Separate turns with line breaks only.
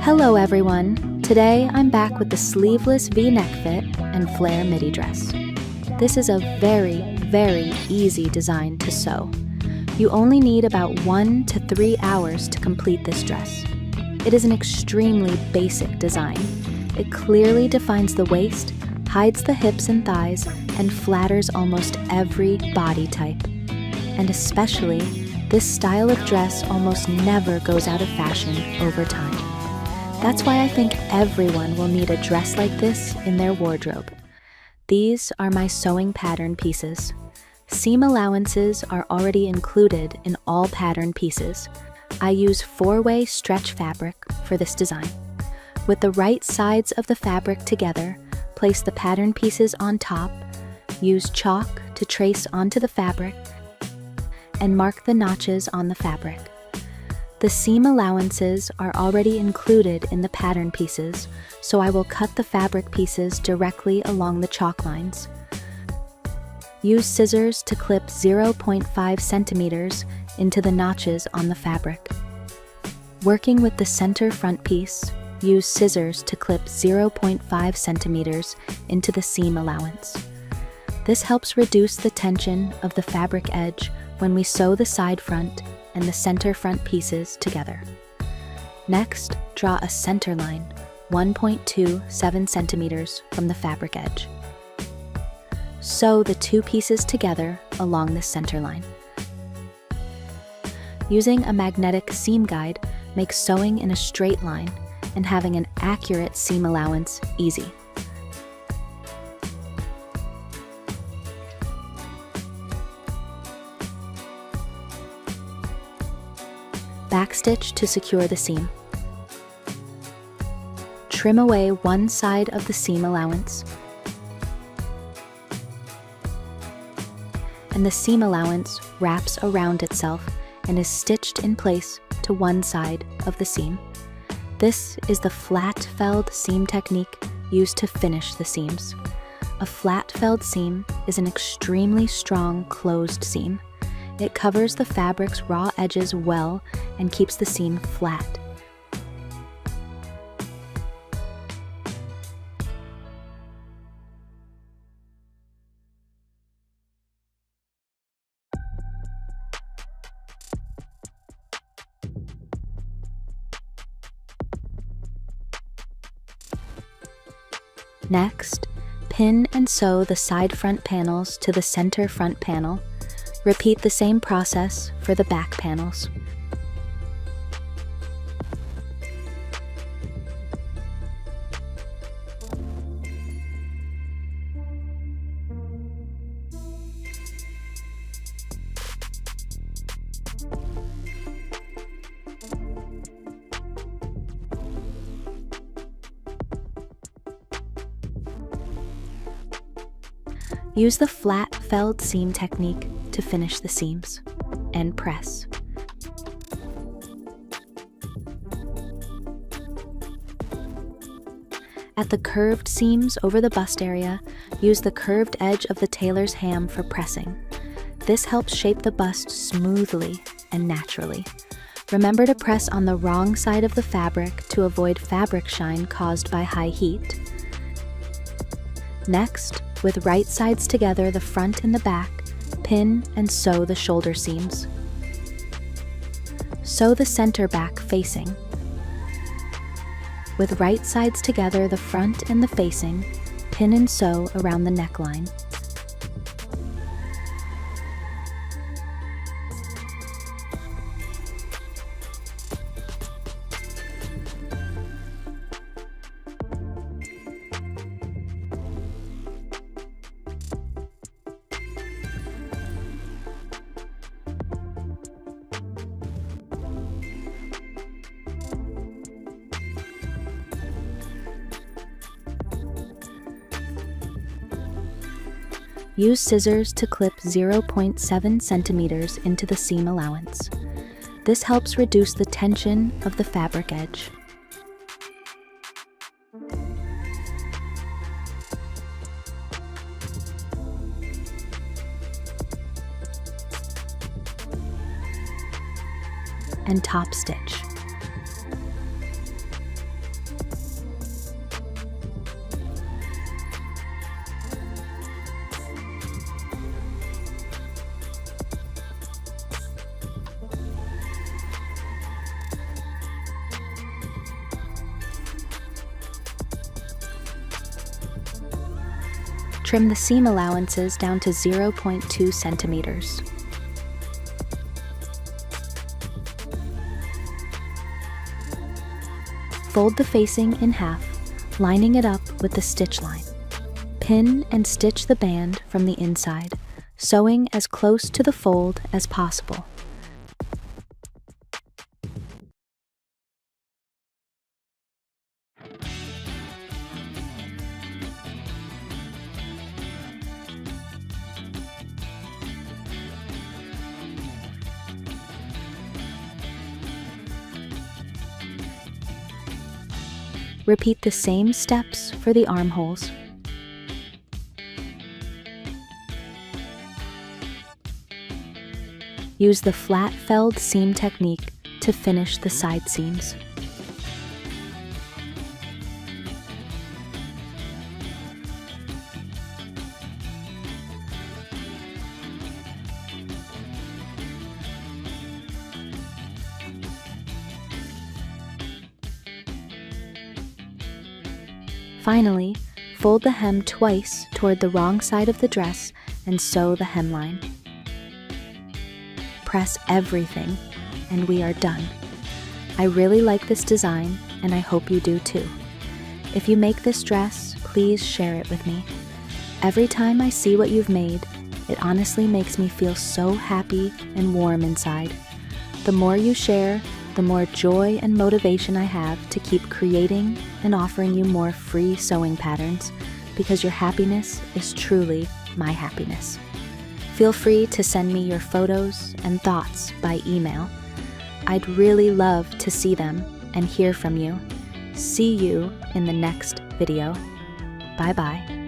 Hello everyone! Today I'm back with the Sleeveless V neck fit and flare midi dress. This is a very easy design to sew. You only need about 1 to 3 hours to complete this dress. It is an extremely basic design. It clearly defines the waist, hides the hips and thighs, and flatters almost every body type. And especially, this style of dress almost never goes out of fashion over time. That's why I think everyone will need a dress like this in their wardrobe. These are my sewing pattern pieces. Seam allowances are already included in all pattern pieces. I use 4-way stretch fabric for this design. With the right sides of the fabric together, place the pattern pieces on top, use chalk to trace onto the fabric, and mark the notches on the fabric. The seam allowances are already included in the pattern pieces, so I will cut the fabric pieces directly along the chalk lines. Use scissors to clip 0.5 centimeters into the notches on the fabric. Working with the center front piece, use scissors to clip 0.5 centimeters into the seam allowance. This helps reduce the tension of the fabric edge when we sew the side front and the center front pieces together. Next, draw a center line 1.27 centimeters from the fabric edge. Sew the two pieces together along the center line. Using a magnetic seam guide makes sewing in a straight line and having an accurate seam allowance easy. Backstitch to secure the seam. Trim away one side of the seam allowance, and the seam allowance wraps around itself and is stitched in place to one side of the seam. This is the flat felled seam technique used to finish the seams. A flat felled seam is an extremely strong closed seam. It covers the fabric's raw edges well and keeps the seam flat. Next, pin and sew the side front panels to the center front panel. Repeat the same process for the back panels. Use the flat felled seam technique to finish the seams, and press. At the curved seams over the bust area, use the curved edge of the tailor's ham for pressing. This helps shape the bust smoothly and naturally. Remember to press on the wrong side of the fabric to avoid fabric shine caused by high heat. Next, with right sides together, the front and the back, pin and sew the shoulder seams. Sew the center back facing. With right sides together, the front and the facing, pin and sew around the neckline. Use scissors to clip 0.7 centimeters into the seam allowance. This helps reduce the tension of the fabric edge. And top stitch. trim the seam allowances down to 0.2 centimeters. Fold the facing in half, lining it up with the stitch line. Pin and stitch the band from the inside, sewing as close to the fold as possible. Repeat the same steps for the armholes. Use the flat felled seam technique to finish the side seams. Finally, fold the hem twice toward the wrong side of the dress and sew the hemline. Press everything, and we are done. I really like this design, and I hope you do too. If you make this dress, please share it with me. Every time I see what you've made, it honestly makes me feel so happy and warm inside. The more you share, the more joy and motivation I have to keep creating and offering you more free sewing patterns, because your happiness is truly my happiness. Feel free to send me your photos and thoughts by email. I'd really love to see them and hear from you. See you in the next video. Bye-bye.